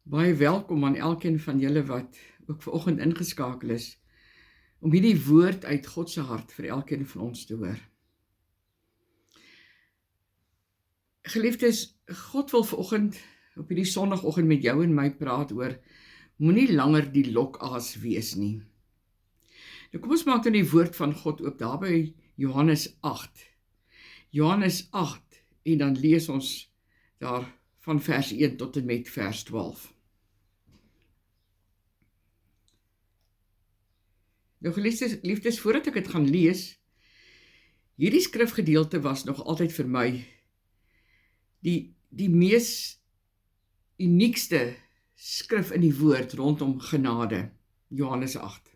Baie welkom aan elkeen van julle wat ook vanoggend ingeskakel is om hierdie woord uit God se hart vir elkeen van ons te hoor. Geliefdes, God wil vanoggend op hierdie Sondagoggend met jou en my praat oor moenie langer die lokaas wees nie. Nou kom ons maak dan die woord van God oop daar by Johannes 8. Johannes 8 en dan lees ons daar van vers 1 tot en met vers 12. Nou geliefdes, voordat ek dit gaan lees, hierdie skrifgedeelte was nog altyd vir my die mees uniekste skrif in die woord rondom genade, Johannes 8.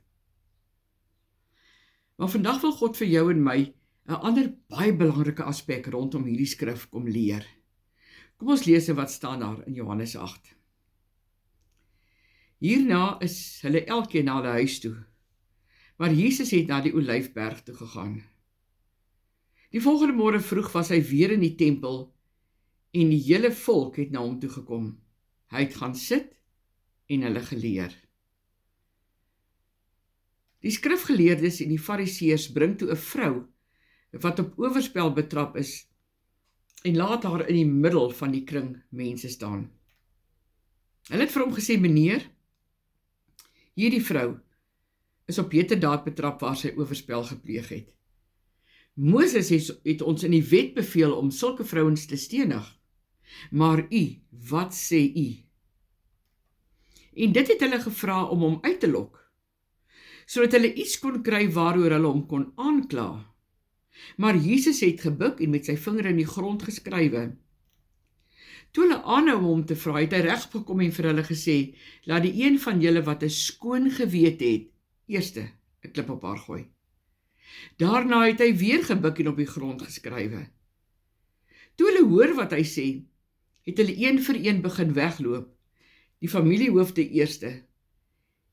Maar vandag wil God vir jou en my 'n ander baie belangrike aspek rondom hierdie skrif kom leer. Kom ons lees wat staan daar in Johannes 8. Hierna is hulle elkeen na hulle huis toe, maar Jesus het na die Olyfberg toe gegaan. Die volgende môre vroeg was hy weer in die tempel en die hele volk het na hom toe gekom. Hy het gaan sit en hulle geleer. Die skrifgeleerdes en die fariseërs bring toe 'n vrou wat op oorspel betrap is en laat haar in die middel van die kring mense staan. Hulle het vir hom gesê, meneer, hierdie vrou is op heterdaad betrap waar sy oorspel gepleeg het. Moses het ons in die wet beveel om sulke vrouens te stenig, maar u, wat sê u? En dit het hulle gevra om hom uit te lok, sodat hulle iets kon kry waaroor hulle hom kon aankla. Maar Jesus het gebuk en met sy vinger in die grond geskrywe. Toe hulle aanhou om hom te vra, het hy reggekom en vir hulle gesê, laat die een van julle wat 'n skoon gewete het, eerste 'n klip op haar gooi. Daarna het hy weer gebuk en op die grond geskrywe. Toe hulle hoor wat hy sê, het hulle een vir een begin wegloop, die familiehoofde eerste.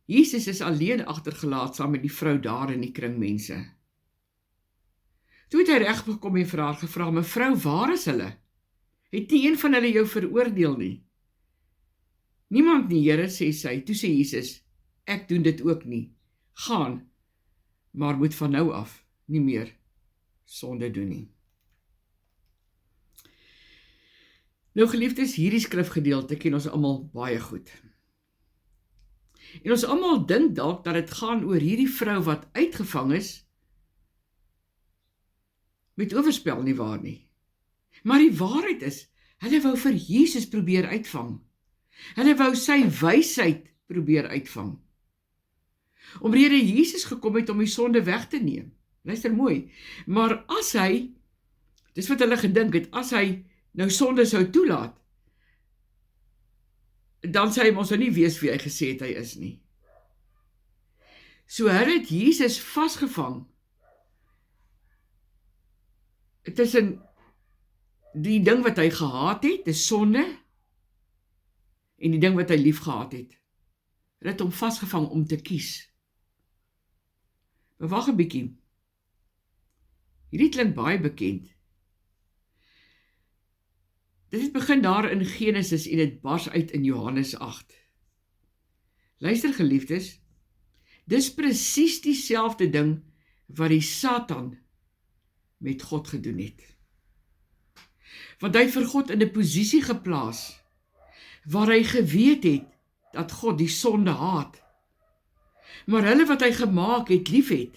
Jesus is alleen agtergelaat saam met die vrou daar in die kring mense. Toe het hy reggekom en vir haar gevra, mevrou, waar is hulle? Het nie een van hulle jou veroordeel nie? Niemand nie, Here, sê sy. Toe sê Jesus, ek doen dit ook nie. Gaan, maar moet van nou af nie meer sonde doen nie. Nou geliefdes, hierdie skrifgedeelte ken ons almal baie goed. En ons almal dink dalk dat dit gaan oor hierdie vrou wat uitgevang is met oorspel, nie waar nie. Maar die waarheid is, hulle wou vir Jesus probeer uitvang. Hulle wou sy wysheid probeer uitvang. Omrede Jesus gekom het om die sonde weg te neem. Luister mooi, maar as hy, dis wat hulle gedink het, as hy nou sonde sou toelaat, dan sê hy ons nou nie weet wie hy gesê het hy is nie. So hulle het Jesus vasgevang tussen die ding wat hy gehaat het, die sonde, en die ding wat hy lief gehad het. Hulle het hom vasgevang om te kies. Maar wag 'n bietjie. Hierdie klink baie bekend. Dit het begin daar in Genesis en dit bars uit in Johannes 8. Luister geliefdes, dis presies dieselfde ding wat die Satan met God gedoen het. Want hy het vir God in 'n posisie geplaas, waar hy geweet het, dat God die sonde haat, maar hulle wat hy gemaak het, lief het,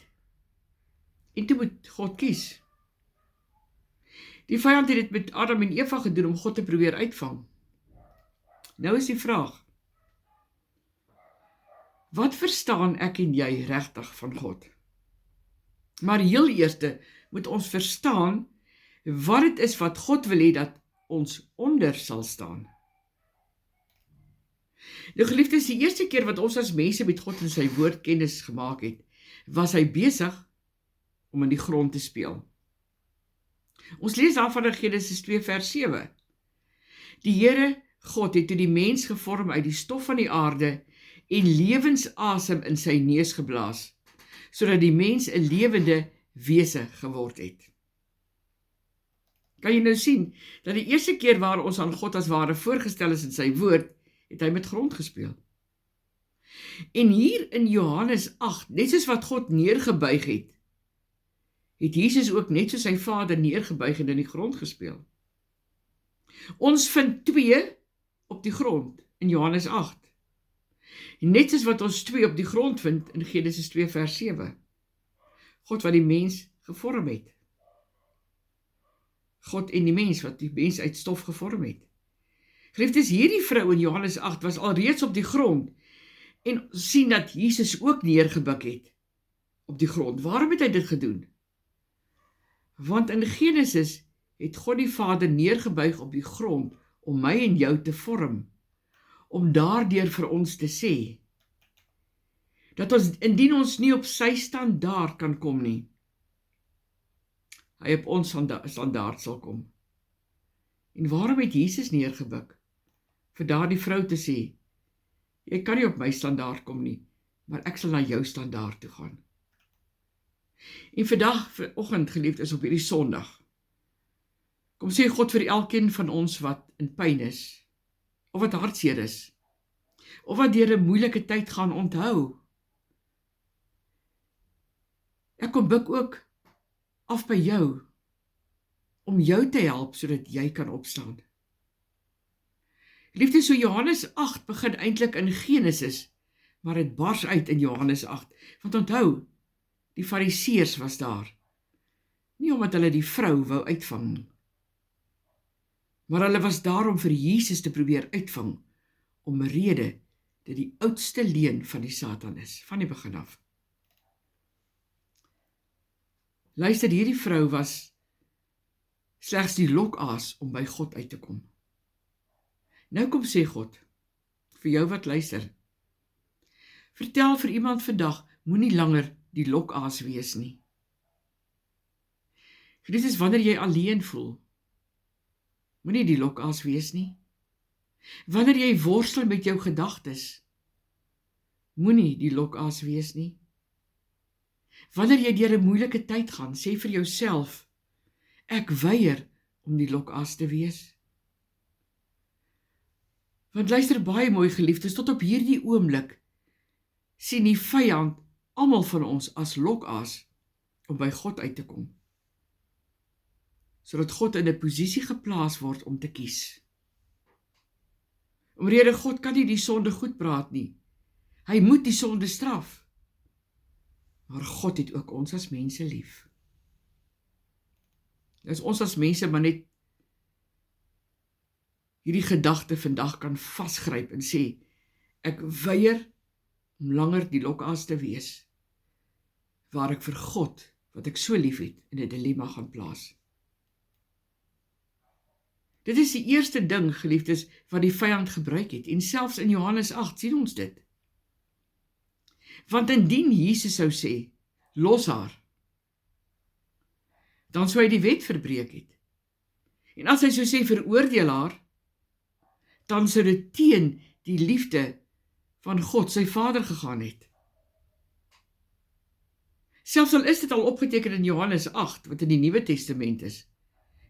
en toe moet God kies. Die vyand het dit met Adam en Eva gedoen om God te probeer uitvang. Nou is die vraag, wat verstaan ek en jy regtig van God? Maar heel eerste moet ons verstaan wat dit is wat God wil hê dat ons onder sal staan. Nou geliefdes, die eerste keer wat ons as mense met God en sy woord kennis gemaak het, was hy besig om in die grond te speel. Ons lees daarvan in Genesis 2 vers 7. Die Here God het toe die mens gevorm uit die stof van die aarde en lewensasem in sy neus geblaas, sodat die mens 'n lewende wese geword het. Kan jy nou sien, dat die eerste keer waar ons aan God as ware voorgestel is in sy woord, het hy met grond gespeel. En hier in Johannes 8, net soos wat God neergebuig het Jesus ook net soos sy Vader neergebuig en in die grond gespeel. Ons vind 2 op die grond in Johannes 8. Net soos wat ons 2 op die grond vind in Genesis 2 vers 7. God wat die mens gevorm het. God en die mens wat die mens uit stof gevorm het. Geliefdes, hierdie vrou in Johannes 8 was alreeds op die grond en sien dat Jesus ook neergebuk het op die grond. Waarom het hy dit gedoen? Want in Genesis het God die Vader neergebuig op die grond om my en jou te vorm, om daardeur vir ons te sê, dat ons, indien ons nie op sy standaard kan kom nie, hy op ons standaard sal kom. En waarom het Jesus neergebuk? Vir daardie vrou te sê, jy kan nie op my standaard kom nie, maar ek sal na jou standaard toe gaan. En vanoggend, geliefdes, op hierdie Sondag, kom sê God vir elkeen van ons wat in pyn is, of wat hartseer is, of wat deur 'n moeilike tyd gaan, onthou. Ek kom buk ook af by jou, om jou te help, sodat jy kan opstaan. Liefde, so Johannes 8 begin eintlik in Genesis, maar het bars uit in Johannes 8, want onthou, die Fariseërs was daar, nie omdat hulle die vrou wou uitvang nie, maar hulle was daar om vir Jesus te probeer uitvang, om 'n rede dat die oudste leuen van die Satan is, van die begin af. Luister, hierdie vrou was slegs die lokaas om by God uit te kom. Nou kom sê God, vir jou wat luister, vertel vir iemand vandag, moenie langer die lokaas wees nie. Dit is wanneer jy alleen voel, moenie die lokaas wees nie. Wanneer jy worstel met jou gedagtes, moenie die lokaas wees nie. Wanneer jy deur 'n moeilike tyd gaan, sê vir jouself, ek weier om die lokaas te wees. Want luister baie mooi, geliefdes, tot op hierdie oomblik sien die vyand almal van ons as lokaas om by God uit te kom, sodat God in 'n posisie geplaas word om te kies. Omrede God kan nie die sonde goed praat nie. Hy moet die sonde straf. Maar God het ook ons as mense lief. As ons as mense maar net hierdie gedagte vandag kan vasgryp en sê, ek weier om langer die lokaas te wees, waar ek vir God, wat ek so lief het, in 'n dilemma gaan plaas. Dit is die eerste ding, geliefdes, wat die vyand gebruik het, en selfs in Johannes 8 sien ons dit. Want indien Jesus sou sê, los haar, dan sou hy die wet verbreek het. En as hy sou sê, veroordeel haar, dan sou dit teen die liefde van God, sy Vader, gegaan het. Selfs al is dit al opgeteken in Johannes 8, wat in die Nuwe Testament is,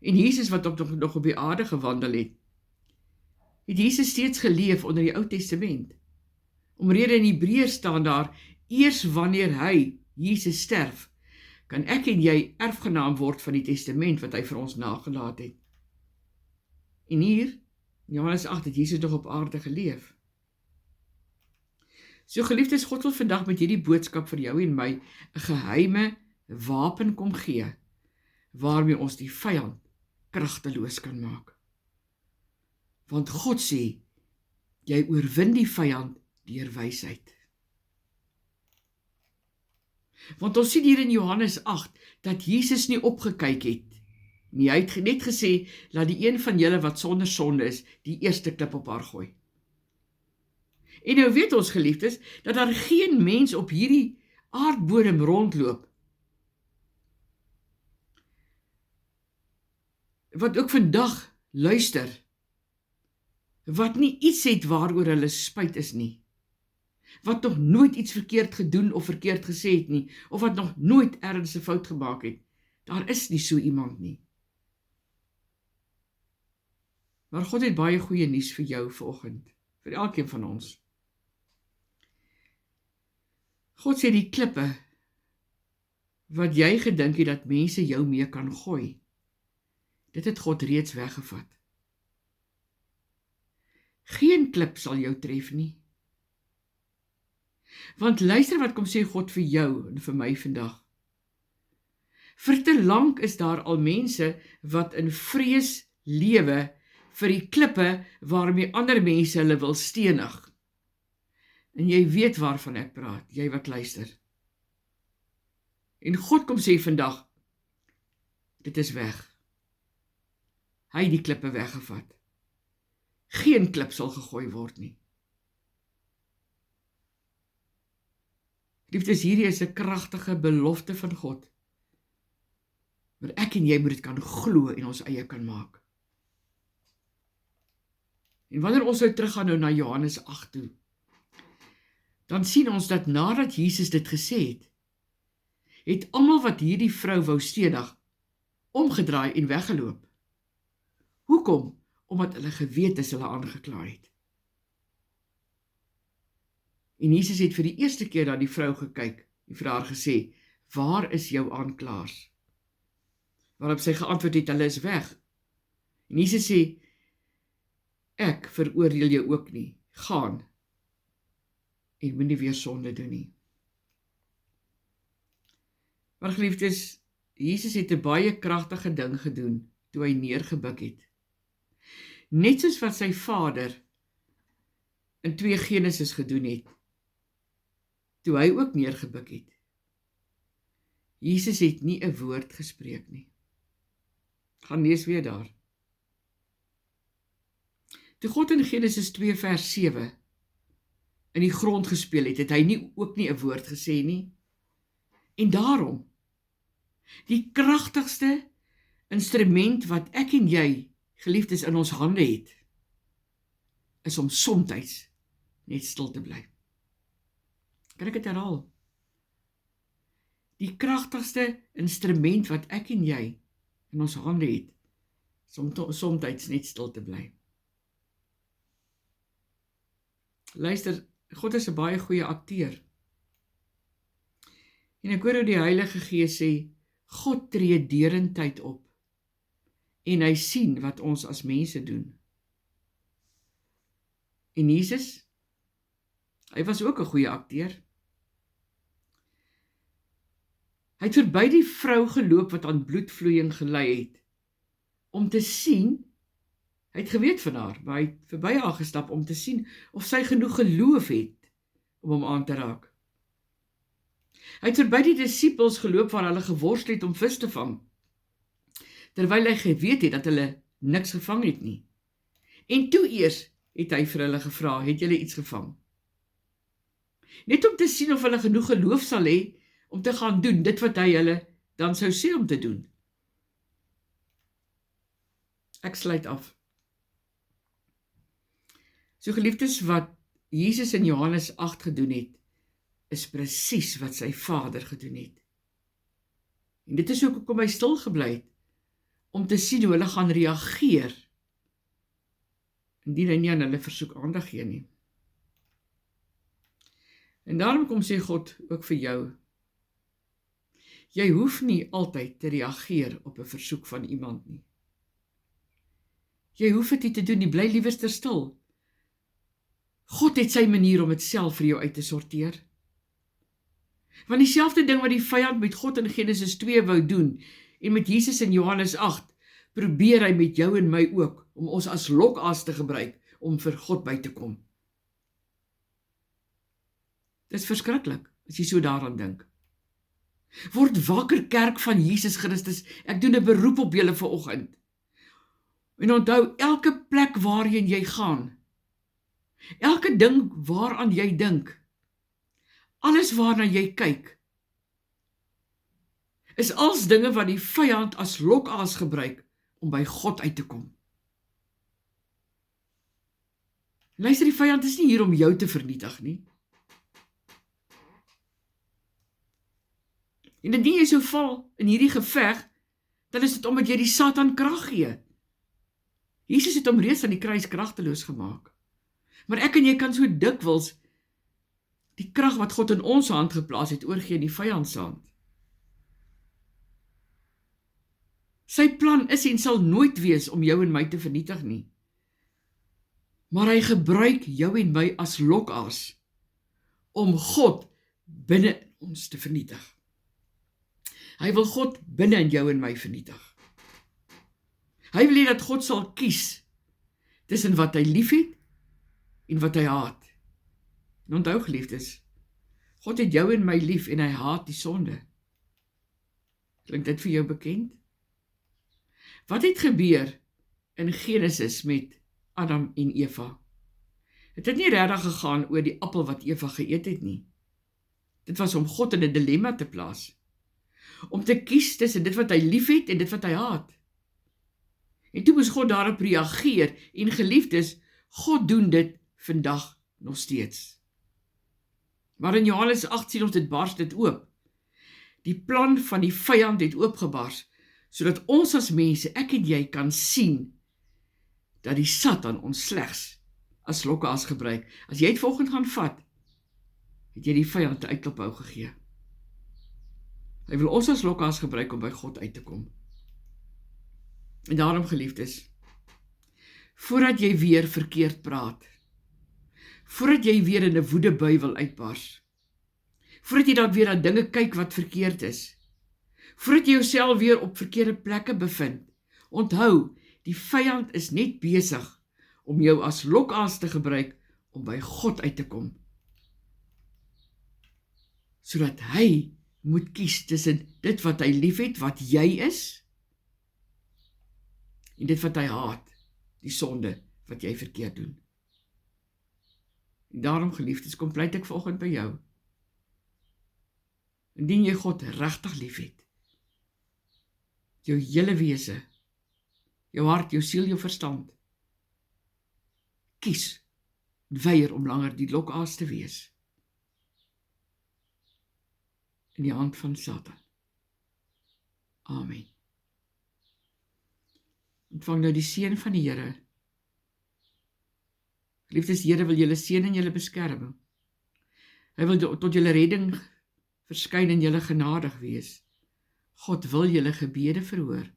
en Jesus wat nog op die aarde gewandel het Jesus steeds geleef onder die Ou Testament. Omrede in Hebreërs staan daar, eers wanneer hy, Jesus, sterf, kan ek en jy erfgenaam word van die testament wat hy vir ons nagelaat het. En hier, in Johannes 8, het Jesus nog op aarde geleef. So geliefdes, God wil vandag met hierdie boodskap vir jou en my 'n geheime wapen kom gee, waarmee ons die vyand kragteloos kan maak. Want God sê, jy oorwin die vyand deur wysheid. Want ons sien hier in Johannes 8, dat Jesus nie opgekyk het nie. Hy het net gesê, laat die een van julle wat sonder sonde is, die eerste klip op haar gooi. En nou weet ons, geliefdes, dat daar geen mens op hierdie aardbodem rondloop, wat ook vandag luister, wat nie iets het waaroor hulle spyt is nie, wat nog nooit iets verkeerd gedoen of verkeerd gesê het nie, of wat nog nooit ergens 'n fout gemaak het. Daar is nie so iemand nie. Maar God het baie goeie nuus vir jou vanoggend. vir elkeen van ons. God sê die klippe, wat jy gedink het dat mense jou mee kan gooi, dit het God reeds weggevat. Geen klip sal jou tref nie. Want luister wat kom sê God vir jou en vir my vandag. Vir te lank is daar al mense wat in vrees lewe vir die klippe waarmee ander mense hulle wil stenig. En jy weet waarvan ek praat, jy wat luister. En God kom sê vandag, dit is weg. Hy het die klippe weggevat. Geen klip sal gegooi word nie. Liefdes, hierdie is 'n kragtige belofte van God. Maar ek en jy moet dit kan glo en ons eie kan maak. En wanneer ons nou teruggaan na Johannes 8 toe, dan sien ons dat nadat Jesus dit gesê het almal wat hierdie vrou wou stenig, omgedraai en weggeloop. Hoekom? Omdat hulle geweet is hulle aangekla het. En Jesus het vir die eerste keer na die vrou gekyk en vir haar gesê, waar is jou aanklaers? Waarop sy geantwoord het, hulle is weg. En Jesus sê, ek veroordeel jou ook nie, gaan en moenie weer sonde doen nie. Maar geliefdes, Jesus het 'n baie kragtige ding gedoen toe hy neergebuk het. Net soos wat sy Vader in 2 Genesis gedoen het, toe hy ook neergebuk het. Jesus het nie 'n woord gespreek nie. Gaan lees weer daar. Toe God in Genesis 2 vers 7 in die grond gespeel het, het hy ook nie 'n woord gesê nie. En daarom, die kragtigste instrument wat ek en jy, geliefdes, in ons hande het, is om somtyds net stil te bly. Kan ek dit herhaal? Die kragtigste instrument wat ek en jy in ons hande het, is om somtyds net stil te bly. Luister, God is 'n baie goeie akteur. En ek hoor hoe die Heilige Gees sê, God tree derentyd op, en hy sien wat ons as mense doen. En Jesus, hy was ook 'n goeie akteur. Hy het verby die vrou geloop wat aan bloedvloeiing gely het, om te sien, hy het geweet van haar, maar hy het verby haar gestap om te sien of sy genoeg geloof het om hom aan te raak. Hy het verby die disippels geloop waar hulle geworstel het om vis te vang, terwyl hy geweet het dat hulle niks gevang het nie. En toe eers het hy vir hulle gevra, het julle iets gevang? Net om te sien of hulle genoeg geloof sal hê om te gaan doen dit wat hy hulle dan sou sê om te doen. Ek sluit af. So geliefdes, wat Jesus in Johannes 8 gedoen het, is presies wat sy Vader gedoen het. En dit is ook hoekom hy stil gebly het, om te sien hoe hulle gaan reageer, indien hy nie aan hulle versoek aandag gee nie. En daarom kom sê God ook vir jou, jy hoef nie altyd te reageer op 'n versoek van iemand nie. Jy hoef dit nie te doen nie, bly liewerster stil. God het sy manier om dit self vir jou uit te sorteer. Want dieselfde ding wat die vyand met God in Genesis 2 wou doen, en met Jesus in Johannes 8, probeer hy met jou en my ook, om ons as lokaas te gebruik, om vir God by te kom. Dit is verskriklik, as jy so daaraan dink. Word wakker, kerk van Jesus Christus, ek doen 'n beroep op julle vanoggend. En onthou, elke plek waarheen jy gaan, elke ding waaraan jy dink, alles waarna jy kyk, is als dinge wat die vyand as lokaas gebruik, om by God uit te kom. Luister, die vyand is nie hier om jou te vernietig nie. En indien jy so val in hierdie geveg, dan is dit omdat jy die Satan krag gee. Jesus het hom reeds aan die kruis kragteloos gemaak. Maar ek en jy kan so dikwels die krag wat God in ons hand geplaas het, oorgee in die vyand se hand. Sy plan is en sal nooit wees om jou en my te vernietig nie. Maar hy gebruik jou en my as lokaas om God binne in ons te vernietig. Hy wil God binne in jou en my vernietig. Hy wil hê dat God sal kies tussen wat hy liefhet en wat hy haat. En onthou geliefdes, God het jou en my lief en hy haat die sonde. Klink dit vir jou bekend? Wat het gebeur in Genesis met Adam en Eva? Het nie regtig gegaan oor die appel wat Eva geëet het nie. Dit was om God in 'n dilemma te plaas. Om te kies tussen dit wat hy liefhet en dit wat hy haat. En toe moes God daarop reageer en geliefdes, God doen dit vandag nog steeds. Maar in Johannes 8 sien ons dit bars dit oop. Die plan van die vyand het oopgebars, sodat ons as mense, ek en jy, kan sien dat die Satan ons slegs as lokaas gebruik. As jy het volgende gaan vat, het jy die vyand 'n uitlophou gegee. Hy wil ons as lokaas gebruik om by God uit te kom. En daarom, geliefdes, voordat jy weer verkeerd praat, voordat jy weer in 'n woedebui wil uitbars, voordat jy dan weer aan dinge kyk wat verkeerd is, voordat jy jouself weer op verkeerde plekke bevind, onthou, die vyand is net besig om jou as lokaas te gebruik om by God uit te kom. Sodat hy moet kies tussen dit wat hy liefhet, wat jy is, en dit wat hy haat, die sonde wat jy verkeerd doen. En daarom, geliefdes, kom pleit ek vanoggend by jou. Indien jy God regtig liefhet, jou hele wese, jou hart, jou siel, jou verstand, kies, weier om langer die lokaas te wees in die hand van Satan. Amen. Ontvang nou die seën van die Here. Liefdes, Here wil julle seën en julle beskerm. Hy wil tot julle redding verskyn en julle genadig wees. God wil julle gebede verhoor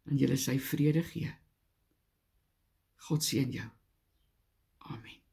en julle sy vrede gee. God seën jou. Amen.